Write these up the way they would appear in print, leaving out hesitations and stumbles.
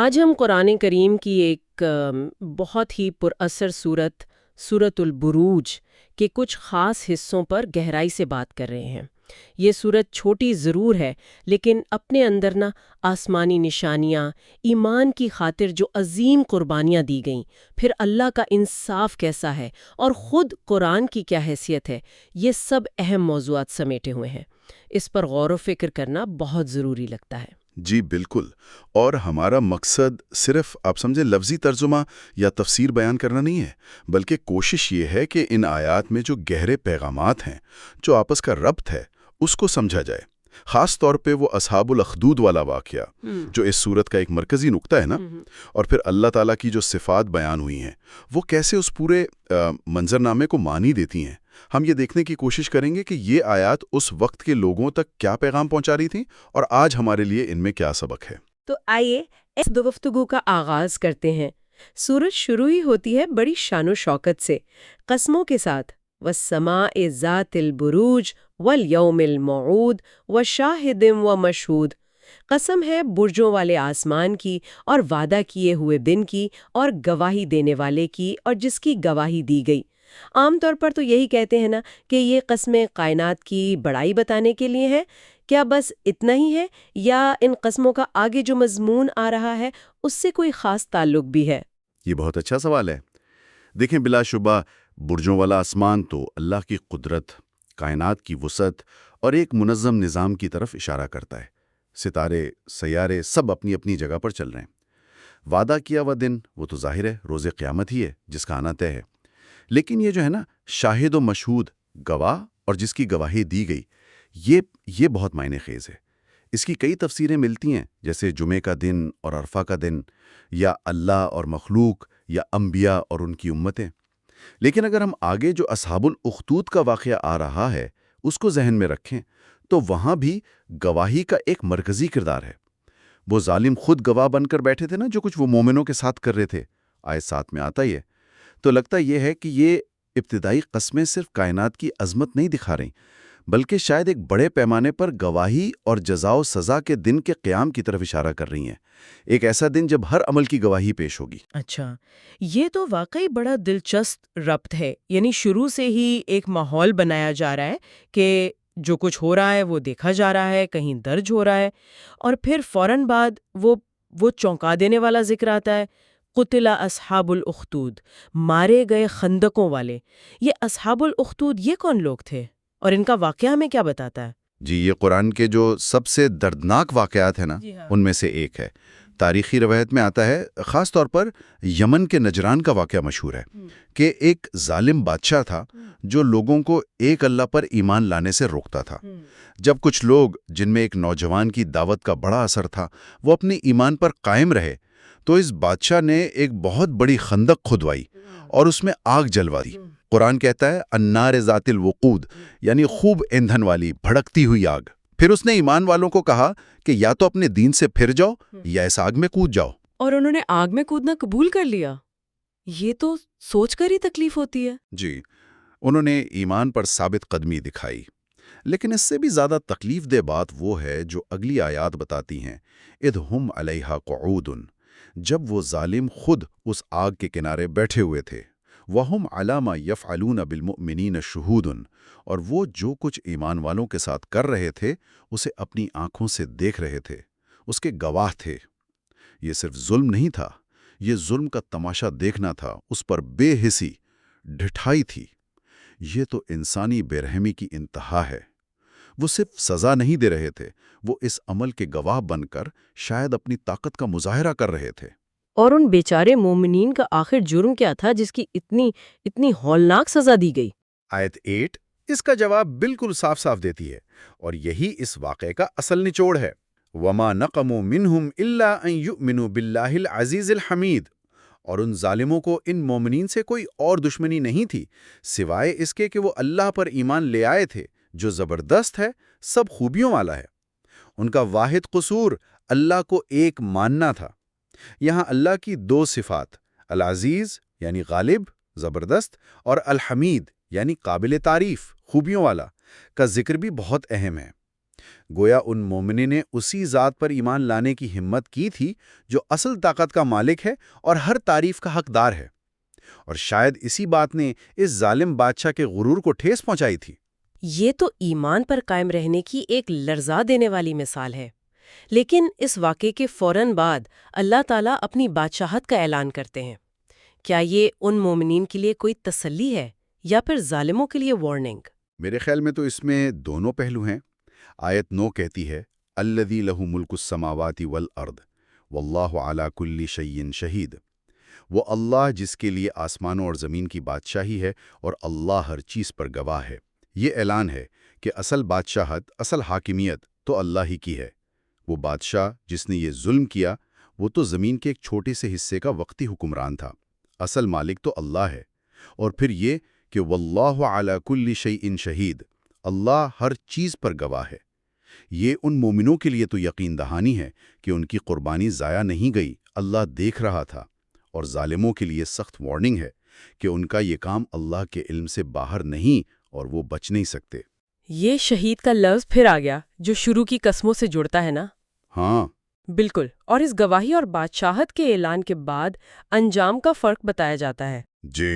آج ہم قرآن کریم کی ایک بہت ہی پر اثر صورت سورۃ البروج کے کچھ خاص حصوں پر گہرائی سے بات کر رہے ہیں۔ یہ سورت چھوٹی ضرور ہے، لیکن اپنے اندر نہ آسمانی نشانیاں، ایمان کی خاطر جو عظیم قربانیاں دی گئیں، پھر اللہ کا انصاف کیسا ہے اور خود قرآن کی کیا حیثیت ہے، یہ سب اہم موضوعات سمیٹے ہوئے ہیں۔ اس پر غور و فکر کرنا بہت ضروری لگتا ہے۔ جی بالکل، اور ہمارا مقصد صرف آپ سمجھے لفظی ترجمہ یا تفسیر بیان کرنا نہیں ہے، بلکہ کوشش یہ ہے کہ ان آیات میں جو گہرے پیغامات ہیں، جو آپس کا ربط ہے، اس کو سمجھا جائے۔ خاص طور پہ وہ اصحاب الاخدود والا واقعہ جو اس صورت کا ایک مرکزی نقطہ ہے نا، اور پھر اللہ تعالیٰ کی جو صفات بیان ہوئی ہیں وہ کیسے اس پورے منظرنامے کو معنی دیتی ہیں۔ ہم یہ دیکھنے کی کوشش کریں گے کہ یہ آیات اس وقت کے لوگوں تک کیا پیغام پہنچا رہی تھیں اور آج ہمارے لیے ان میں کیا سبق ہے۔ تو آئیے اس گفتگو کا آغاز کرتے ہیں۔ سورج شروع ہی ہوتی ہے بڑی شان و شوکت سے، قسموں کے ساتھ، والسماء ذات البروج والیوم الموعود وشاہد ومشہود۔ قسم ہے برجوں والے آسمان کی اور وعدہ کیے ہوئے دن کی اور گواہی دینے والے کی اور جس کی گواہی دی گئی۔ عام طور پر تو یہی کہتے ہیں نا کہ یہ قسمیں کائنات کی بڑائی بتانے کے لیے ہیں۔ کیا بس اتنا ہی ہے یا ان قسموں کا آگے جو مضمون آ رہا ہے اس سے کوئی خاص تعلق بھی ہے؟ یہ بہت اچھا سوال ہے۔ دیکھیں، بلا شبہ برجوں والا آسمان تو اللہ کی قدرت، کائنات کی وسعت اور ایک منظم نظام کی طرف اشارہ کرتا ہے۔ ستارے، سیارے سب اپنی اپنی جگہ پر چل رہے ہیں۔ وعدہ کیا ہوا دن وہ تو ظاہر ہے روز قیامت ہی ہے جس کا آنا طے ہے، لیکن یہ جو ہے نا شاہد و مشہود، گواہ اور جس کی گواہی دی گئی، یہ بہت معنی خیز ہے۔ اس کی کئی تفسیریں ملتی ہیں، جیسے جمعے کا دن اور عرفہ کا دن، یا اللہ اور مخلوق، یا انبیاء اور ان کی امتیں۔ لیکن اگر ہم آگے جو اصحاب الاخدود کا واقعہ آ رہا ہے اس کو ذہن میں رکھیں تو وہاں بھی گواہی کا ایک مرکزی کردار ہے۔ وہ ظالم خود گواہ بن کر بیٹھے تھے نا، جو کچھ وہ مومنوں کے ساتھ کر رہے تھے، آیت 7 میں آتا ہی ہے۔ تو لگتا یہ ہے کہ یہ ابتدائی قسمیں صرف کائنات کی عظمت نہیں دکھا رہیں، بلکہ شاید ایک بڑے پیمانے پر گواہی اور جزا و سزا کے دن کے قیام کی طرف اشارہ کر رہی ہیں، ایک ایسا دن جب ہر عمل کی گواہی پیش ہوگی۔ اچھا، یہ تو واقعی بڑا دلچسپ ربط ہے، یعنی شروع سے ہی ایک ماحول بنایا جا رہا ہے کہ جو کچھ ہو رہا ہے وہ دیکھا جا رہا ہے، کہیں درج ہو رہا ہے، اور پھر فوراً بعد وہ چونکا دینے والا ذکر آتا ہے، قتل اصحاب الاخدود، مارے گئے خندقوں والے۔ یہ اصحاب الاخدود یہ کون لوگ تھے اور ان کا واقعہ ہمیں کیا بتاتا ہے؟ جی، یہ قرآن کے جو سب سے دردناک واقعات ہیں نا، ان میں سے ایک ہے۔ تاریخی روایت میں آتا ہے، خاص طور پر یمن کے نجران کا واقعہ مشہور ہے کہ ایک ظالم بادشاہ تھا جو لوگوں کو ایک اللہ پر ایمان لانے سے روکتا تھا۔ جب کچھ لوگ، جن میں ایک نوجوان کی دعوت کا بڑا اثر تھا، وہ اپنے ایمان پر قائم رہے تو اس بادشاہ نے ایک بہت بڑی خندق کھدوائی اور اس میں آگ جلوا دی۔ قرآن کہتا ہے النار ذات الوقود، یعنی خوب ایندھن والی بھڑکتی ہوئی آگ۔ پھر اس نے ایمان والوں کو کہا کہ یا تو اپنے دین سے پھر جاؤ یا اس آگ میں کود جاؤ، اور انہوں نے آگ میں کودنا قبول کر لیا۔ یہ تو سوچ کر ہی تکلیف ہوتی ہے۔ جی، انہوں نے ایمان پر ثابت قدمی دکھائی۔ لیکن اس سے بھی زیادہ تکلیف دہ بات وہ ہے جو اگلی آیات بتاتی ہیں، اذ ہم علیہا قعود، جب وہ ظالم خود اس آگ کے کنارے بیٹھے ہوئے تھے، وَهُمْ عَلَىٰ مَا يَفْعَلُونَ بِالْمُؤْمِنِينَ شُهُودٌ، اور وہ جو کچھ ایمان والوں کے ساتھ کر رہے تھے اسے اپنی آنکھوں سے دیکھ رہے تھے، اس کے گواہ تھے۔ یہ صرف ظلم نہیں تھا، یہ ظلم کا تماشا دیکھنا تھا، اس پر بے حسی، ڈھٹائی تھی۔ یہ تو انسانی بے رحمی کی انتہا ہے۔ وہ صرف سزا نہیں دے رہے تھے، وہ اس عمل کے گواہ بن کر شاید اپنی طاقت کا مظاہرہ کر رہے تھے۔ اور ان بیچارے مومنین کا آخر جرم کیا تھا جس کی اتنی ہولناک سزا دی گئی؟ آیت 8 اس کا جواب بالکل صاف صاف دیتی ہے، اور یہی اس واقعے کا اصل نچوڑ ہے۔ وَمَا نَقَمُوا مِنْهُمْ إِلَّا أَن يُؤْمِنُوا بِاللَّهِ الْعَزِيزِ الْحَمِيدِ، اور ان ظالموں کو ان مومنین سے کوئی اور دشمنی نہیں تھی سوائے اس کے کہ وہ اللہ پر ایمان لے آئے تھے جو زبردست ہے، سب خوبیوں والا ہے۔ ان کا واحد قصور اللہ کو ایک ماننا تھا۔ یہاں اللہ کی دو صفات، العزیز یعنی غالب، زبردست، اور الحمید یعنی قابل تعریف، خوبیوں والا، کا ذکر بھی بہت اہم ہے۔ گویا ان مومنین نے اسی ذات پر ایمان لانے کی ہمت کی تھی جو اصل طاقت کا مالک ہے اور ہر تعریف کا حقدار ہے، اور شاید اسی بات نے اس ظالم بادشاہ کے غرور کو ٹھیس پہنچائی تھی۔ یہ تو ایمان پر قائم رہنے کی ایک لرزا دینے والی مثال ہے۔ لیکن اس واقعے کے فوراً بعد اللہ تعالیٰ اپنی بادشاہت کا اعلان کرتے ہیں۔ کیا یہ ان مومنین کے لیے کوئی تسلی ہے یا پھر ظالموں کے لیے وارننگ؟ میرے خیال میں تو اس میں دونوں پہلو ہیں۔ آیت 9 کہتی ہے الذی لہ ملک السماوات والارض واللہ علی کل شیء شہید، وہ اللہ جس کے لیے آسمانوں اور زمین کی بادشاہی ہے اور اللہ ہر چیز پر گواہ ہے۔ یہ اعلان ہے کہ اصل بادشاہت، اصل حاکمیت تو اللہ ہی کی ہے۔ وہ بادشاہ جس نے یہ ظلم کیا وہ تو زمین کے ایک چھوٹے سے حصے کا وقتی حکمران تھا، اصل مالک تو اللہ ہے۔ اور پھر یہ کہ واللہ علی کل شیء شہید، اللہ ہر چیز پر گواہ ہے۔ یہ ان مومنوں کے لیے تو یقین دہانی ہے کہ ان کی قربانی ضائع نہیں گئی، اللہ دیکھ رہا تھا، اور ظالموں کے لیے سخت وارننگ ہے کہ ان کا یہ کام اللہ کے علم سے باہر نہیں اور وہ بچ نہیں سکتے۔ یہ شہید کا لفظ پھر آ گیا جو شروع کی قسموں سے جڑتا ہے نا؟ ہاں بالکل، اور اس گواہی اور بادشاہت کے اعلان کے بعد انجام کا فرق بتایا جاتا ہے۔ جی،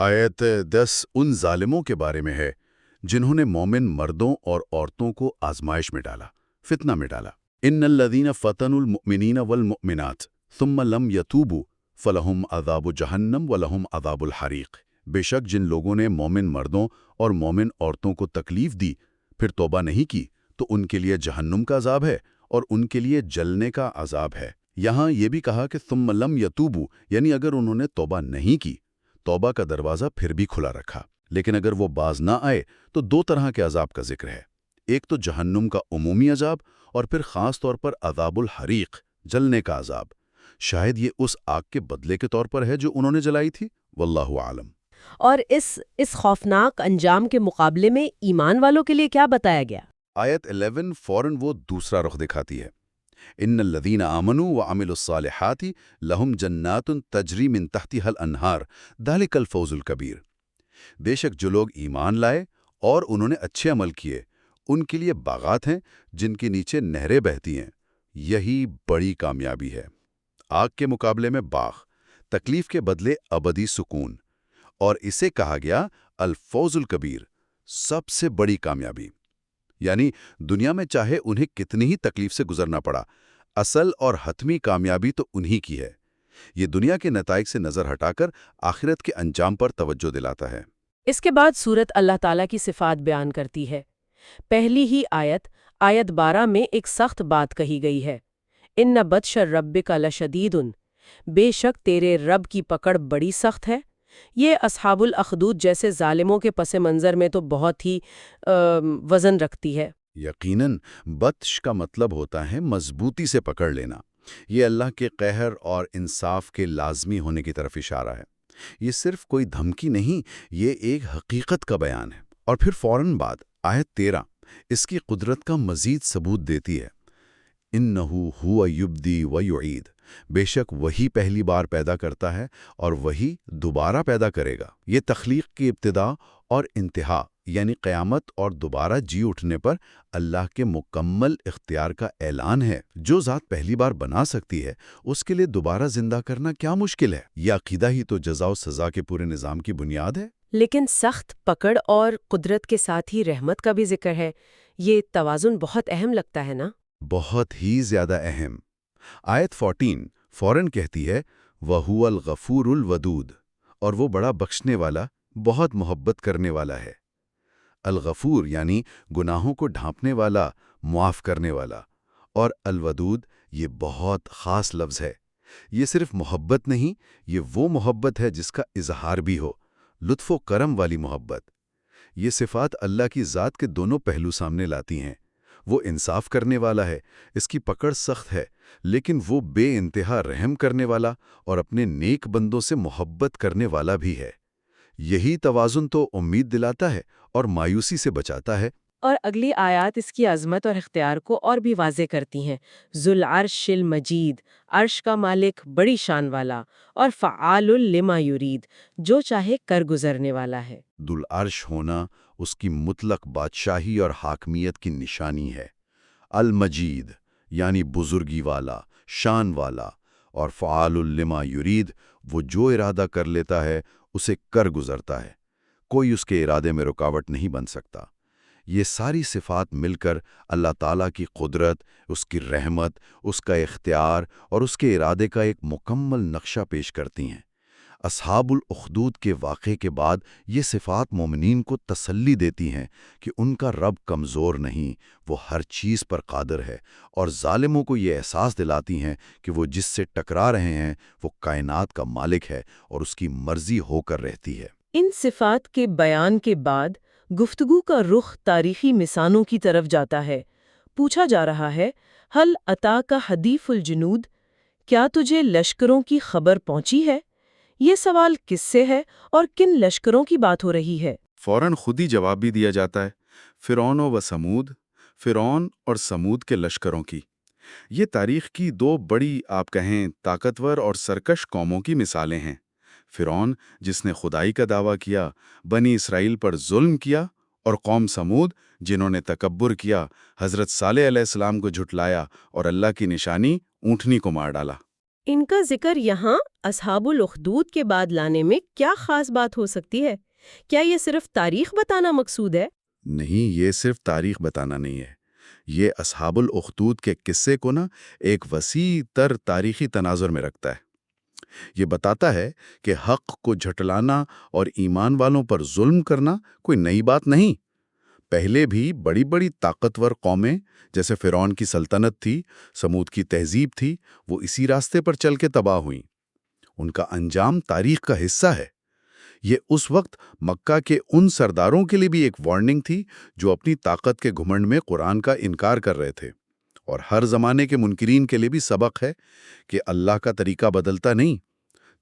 آیت 10 ان ظالموں کے بارے میں ہے جنہوں نے مومن مردوں اور عورتوں کو آزمائش میں ڈالا، فتنہ میں ڈالا۔ ان الذین فتنوا المؤمنین والمؤمنات ثم لم یتوبوا فلہم عذاب جہنم ولہم عذاب الحریق۔ بے شک جن لوگوں نے مومن مردوں اور مومن عورتوں کو تکلیف دی پھر توبہ نہیں کی تو ان کے لیے جہنم کا عذاب ہے اور ان کے لیے جلنے کا عذاب ہے۔ یہاں یہ بھی کہا کہ ثم لم یتوبوا، یعنی اگر انہوں نے توبہ نہیں کی، توبہ کا دروازہ پھر بھی کھلا رکھا، لیکن اگر وہ باز نہ آئے تو دو طرح کے عذاب کا ذکر ہے۔ ایک تو جہنم کا عمومی عذاب، اور پھر خاص طور پر عذاب الحریق، جلنے کا عذاب۔ شاید یہ اس آگ کے بدلے کے طور پر ہے جو انہوں نے جلائی تھی، واللہ عالم۔ اور اس خوفناک انجام کے مقابلے میں ایمان والوں کے لیے کیا بتایا گیا؟ آیت 11 فوراً وہ دوسرا رخ دکھاتی ہے۔ ان الذین آمنوا وعملوا الصالحات لہم جنات تجری من تحتها الانہار ذلک الفوز الکبیر۔ بے شک جو لوگ ایمان لائے اور انہوں نے اچھے عمل کیے، ان کے لیے باغات ہیں جن کے نیچے نہریں بہتی ہیں، یہی بڑی کامیابی ہے۔ آگ کے مقابلے میں باغ، تکلیف کے بدلے ابدی سکون، اور اسے کہا گیا الفوز الکبیر، سب سے بڑی کامیابی۔ یعنی دنیا میں چاہے انہیں کتنی ہی تکلیف سے گزرنا پڑا، اصل اور حتمی کامیابی تو انہی کی ہے۔ یہ دنیا کے نتائج سے نظر ہٹا کر آخرت کے انجام پر توجہ دلاتا ہے۔ اس کے بعد سورت اللہ تعالیٰ کی صفات بیان کرتی ہے۔ پہلی ہی آیت 12 میں ایک سخت بات کہی گئی ہے، ان بطش ربک لشدید، بے شک تیرے رب کی پکڑ بڑی سخت ہے۔ یہ اصحاب الاخدود جیسے ظالموں کے پس منظر میں تو بہت ہی وزن رکھتی ہے۔ یقیناً بطش کا مطلب ہوتا ہے مضبوطی سے پکڑ لینا۔ یہ اللہ کے قہر اور انصاف کے لازمی ہونے کی طرف اشارہ ہے۔ یہ صرف کوئی دھمکی نہیں، یہ ایک حقیقت کا بیان ہے۔ اور پھر فوراً بعد آیت 13 اس کی قدرت کا مزید ثبوت دیتی ہے۔ انہو ہوا یبدی و یعید، بے شک وہی پہلی بار پیدا کرتا ہے اور وہی دوبارہ پیدا کرے گا۔ یہ تخلیق کی ابتدا اور انتہا، یعنی قیامت اور دوبارہ جی اٹھنے پر اللہ کے مکمل اختیار کا اعلان ہے۔ جو ذات پہلی بار بنا سکتی ہے اس کے لیے دوبارہ زندہ کرنا کیا مشکل ہے؟ یہ عقیدہ ہی تو جزا و سزا کے پورے نظام کی بنیاد ہے۔ لیکن سخت پکڑ اور قدرت کے ساتھ ہی رحمت کا بھی ذکر ہے۔ یہ توازن بہت اہم لگتا ہے نا؟ بہت ہی زیادہ اہم۔ آیت 14 فوراً کہتی ہے وَهُوَ الْغَفُورُ الْوَدُودُ، اور وہ بڑا بخشنے والا، بہت محبت کرنے والا ہے۔ الغفور یعنی گناہوں کو ڈھانپنے والا، معاف کرنے والا، اور الودود یہ بہت خاص لفظ ہے۔ یہ صرف محبت نہیں، یہ وہ محبت ہے جس کا اظہار بھی ہو، لطف و کرم والی محبت۔ یہ صفات اللہ کی ذات کے دونوں پہلو سامنے لاتی ہیں۔ وہ انصاف کرنے والا ہے، اس کی پکڑ سخت ہے، لیکن وہ بے انتہا رحم کرنے والا اور اپنے نیک بندوں سے محبت کرنے والا بھی ہے۔ یہی توازن تو امید دلاتا ہے اور مایوسی سے بچاتا ہے۔ اور اگلی آیات اس کی عظمت اور اختیار کو اور بھی واضح کرتی ہیں۔ ذو العرش المجید، عرش کا مالک، بڑی شان والا، اور فعال لما یرید، جو چاہے کر گزرنے والا ہے۔ ذو العرش ہونا اس کی مطلق بادشاہی اور حاکمیت کی نشانی ہے۔ المجید یعنی بزرگی والا، شان والا، اور فعال لما یرید وہ جو ارادہ کر لیتا ہے اسے کر گزرتا ہے، کوئی اس کے ارادے میں رکاوٹ نہیں بن سکتا۔ یہ ساری صفات مل کر اللہ تعالیٰ کی قدرت، اس کی رحمت، اس کا اختیار اور اس کے ارادے کا ایک مکمل نقشہ پیش کرتی ہیں۔ اصحاب الاخدود کے واقعے کے بعد یہ صفات مومنین کو تسلی دیتی ہیں کہ ان کا رب کمزور نہیں، وہ ہر چیز پر قادر ہے، اور ظالموں کو یہ احساس دلاتی ہیں کہ وہ جس سے ٹکرا رہے ہیں وہ کائنات کا مالک ہے اور اس کی مرضی ہو کر رہتی ہے۔ ان صفات کے بیان کے بعد گفتگو کا رخ تاریخی مثالوں کی طرف جاتا ہے۔ پوچھا جا رہا ہے، ہل اتاک حدیث الجنود، کیا تجھے لشکروں کی خبر پہنچی ہے؟ یہ سوال کس سے ہے اور کن لشکروں کی بات ہو رہی ہے؟ فوراً خود ہی جواب بھی دیا جاتا ہے، فرعون و سمود، فرعون اور سمود کے لشکروں کی۔ یہ تاریخ کی دو بڑی آپ کہیں طاقتور اور سرکش قوموں کی مثالیں ہیں۔ فرعون جس نے خدائی کا دعویٰ کیا، بنی اسرائیل پر ظلم کیا، اور قوم سمود جنہوں نے تکبر کیا، حضرت صالح علیہ السلام کو جھٹلایا اور اللہ کی نشانی اونٹنی کو مار ڈالا۔ ان کا ذکر یہاں اصحاب الاخدود کے بعد لانے میں کیا خاص بات ہو سکتی ہے؟ کیا یہ صرف تاریخ بتانا مقصود ہے؟ نہیں، یہ صرف تاریخ بتانا نہیں ہے، یہ اصحاب الاخدود کے قصے کو ایک وسیع تر تاریخی تناظر میں رکھتا ہے۔ یہ بتاتا ہے کہ حق کو جھٹلانا اور ایمان والوں پر ظلم کرنا کوئی نئی بات نہیں۔ پہلے بھی بڑی بڑی طاقتور قومیں جیسے فرعون کی سلطنت تھی، سمود کی تہذیب تھی، وہ اسی راستے پر چل کے تباہ ہوئیں۔ ان کا انجام تاریخ کا حصہ ہے۔ یہ اس وقت مکہ کے ان سرداروں کے لیے بھی ایک وارننگ تھی جو اپنی طاقت کے گھمنڈ میں قرآن کا انکار کر رہے تھے، اور ہر زمانے کے منکرین کے لیے بھی سبق ہے کہ اللہ کا طریقہ بدلتا نہیں۔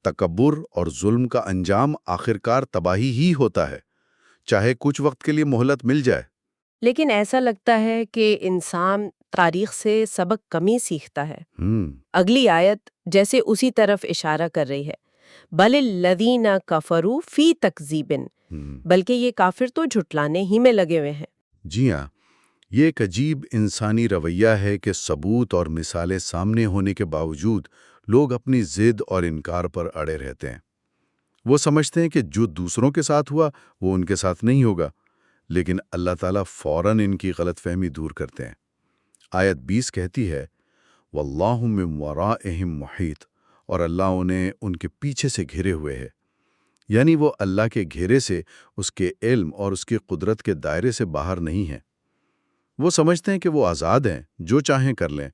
تکبر اور ظلم کا انجام آخرکار تباہی ہی ہوتا ہے، چاہے کچھ وقت کے لیے مہلت مل جائے۔ لیکن ایسا لگتا ہے کہ انسان تاریخ سے سبق کم ہی سیکھتا ہے۔ اگلی آیت جیسے اسی طرف اشارہ کر رہی ہے، بل الذین کفروا فی تکذیب، بلکہ یہ کافر تو جھٹلانے ہی میں لگے ہوئے ہیں۔ جی ہاں، یہ ایک عجیب انسانی رویہ ہے کہ ثبوت اور مثالیں سامنے ہونے کے باوجود لوگ اپنی ضد اور انکار پر اڑے رہتے ہیں۔ وہ سمجھتے ہیں کہ جو دوسروں کے ساتھ ہوا وہ ان کے ساتھ نہیں ہوگا، لیکن اللہ تعالیٰ فوراً ان کی غلط فہمی دور کرتے ہیں۔ آیت 20 کہتی ہے، واللہ من ورائہم محیط، اور اللہ انہیں ان کے پیچھے سے گھرے ہوئے ہے، یعنی وہ اللہ کے گھیرے سے، اس کے علم اور اس کی قدرت کے دائرے سے باہر نہیں ہیں۔ وہ سمجھتے ہیں کہ وہ آزاد ہیں، جو چاہیں کر لیں،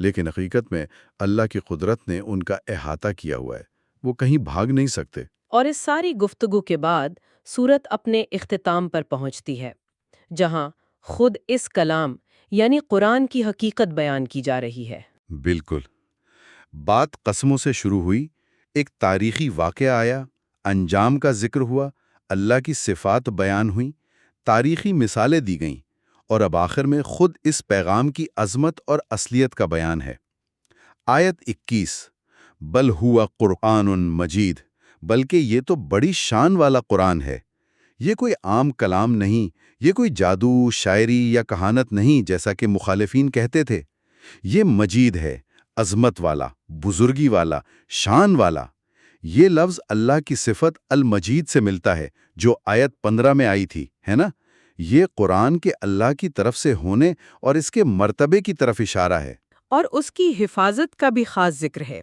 لیکن حقیقت میں اللہ کی قدرت نے ان کا احاطہ کیا ہوا ہے، وہ کہیں بھاگ نہیں سکتے۔ اور اس ساری گفتگو کے بعد سورت اپنے اختتام پر پہنچتی ہے، جہاں خود اس کلام یعنی قرآن کی حقیقت بیان کی جا رہی ہے۔ بالکل، بات قسموں سے شروع ہوئی، ایک تاریخی واقعہ آیا، انجام کا ذکر ہوا، اللہ کی صفات بیان ہوئیں، تاریخی مثالیں دی گئیں، اور اب آخر میں خود اس پیغام کی عظمت اور اصلیت کا بیان ہے۔ آیت 21، بل ہوا قرآن مجید، بلکہ یہ تو بڑی شان والا قرآن ہے۔ یہ کوئی عام کلام نہیں، یہ کوئی جادو، شاعری یا کہانت نہیں جیسا کہ مخالفین کہتے تھے۔ یہ مجید ہے، عظمت والا، بزرگی والا، شان والا۔ یہ لفظ اللہ کی صفت المجید سے ملتا ہے جو آیت 15 میں آئی تھی، ہے نا؟ یہ قرآن کے اللہ کی طرف سے ہونے اور اس کے مرتبے کی طرف اشارہ ہے، اور اس کی حفاظت کا بھی خاص ذکر ہے۔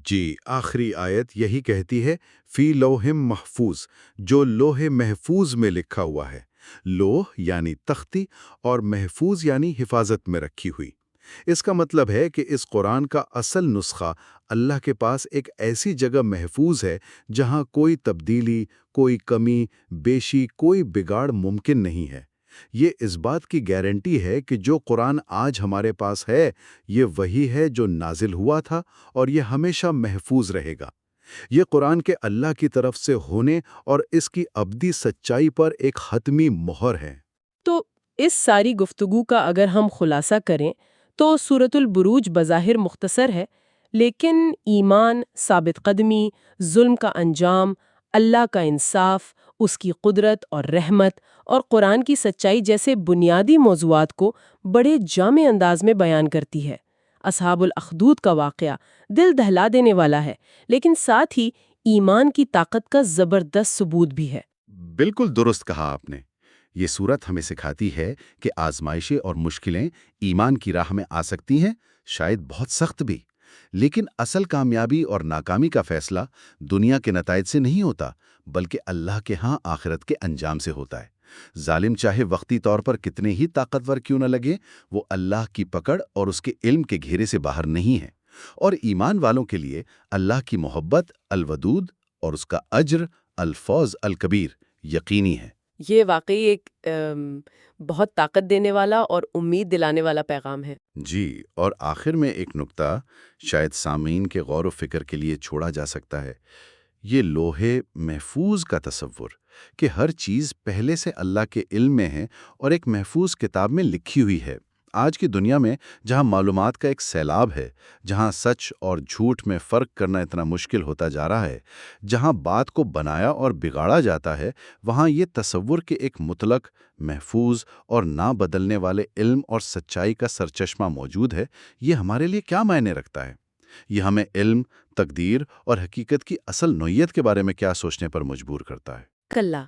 جی، آخری آیت یہی کہتی ہے، فی لوح محفوظ، جو لوح محفوظ میں لکھا ہوا ہے۔ لوح یعنی تختی اور محفوظ یعنی حفاظت میں رکھی ہوئی۔ اس کا مطلب ہے کہ اس قرآن کا اصل نسخہ اللہ کے پاس ایک ایسی جگہ محفوظ ہے جہاں کوئی تبدیلی، کوئی کمی، بیشی، کوئی بگاڑ ممکن نہیں ہے۔ یہ اس بات کی گارنٹی ہے کہ جو قرآن آج ہمارے پاس ہے، یہ وہی ہے جو نازل ہوا تھا، اور یہ ہمیشہ محفوظ رہے گا۔ یہ قرآن کے اللہ کی طرف سے ہونے اور اس کی ابدی سچائی پر ایک حتمی مہر ہے۔ تو اس ساری گفتگو کا اگر ہم خلاصہ کریں تو سورۃ البروج بظاہر مختصر ہے، لیکن ایمان، ثابت قدمی، ظلم کا انجام، اللہ کا انصاف، اس کی قدرت اور رحمت اور قرآن کی سچائی جیسے بنیادی موضوعات کو بڑے جامع انداز میں بیان کرتی ہے۔ اصحاب الاخدود کا واقعہ دل دہلا دینے والا ہے، لیکن ساتھ ہی ایمان کی طاقت کا زبردست ثبوت بھی ہے۔ بالکل درست کہا آپ نے۔ یہ سورت ہمیں سکھاتی ہے کہ آزمائشیں اور مشکلیں ایمان کی راہ میں آ سکتی ہیں، شاید بہت سخت بھی، لیکن اصل کامیابی اور ناکامی کا فیصلہ دنیا کے نتائج سے نہیں ہوتا، بلکہ اللہ کے ہاں آخرت کے انجام سے ہوتا ہے۔ ظالم چاہے وقتی طور پر کتنے ہی طاقتور کیوں نہ لگے، وہ اللہ کی پکڑ اور اس کے علم کے گھیرے سے باہر نہیں ہے، اور ایمان والوں کے لیے اللہ کی محبت الودود اور اس کا اجر الفوز الکبیر یقینی ہے۔ یہ واقعی ایک بہت طاقت دینے والا اور امید دلانے والا پیغام ہے۔ جی، اور آخر میں ایک نکتہ شاید سامعین کے غور و فکر کے لیے چھوڑا جا سکتا ہے۔ یہ لوہے محفوظ کا تصور کہ ہر چیز پہلے سے اللہ کے علم میں ہے اور ایک محفوظ کتاب میں لکھی ہوئی ہے۔ آج کی دنیا میں جہاں معلومات کا ایک سیلاب ہے، جہاں سچ اور جھوٹ میں فرق کرنا اتنا مشکل ہوتا جا رہا ہے، جہاں بات کو بنایا اور بگاڑا جاتا ہے، وہاں یہ تصور کہ ایک مطلق، محفوظ اور نہ بدلنے والے علم اور سچائی کا سرچشمہ موجود ہے، یہ ہمارے لیے کیا معنی رکھتا ہے؟ یہ ہمیں علم، تقدیر اور حقیقت کی اصل نوعیت کے بارے میں کیا سوچنے پر مجبور کرتا ہے؟ کلا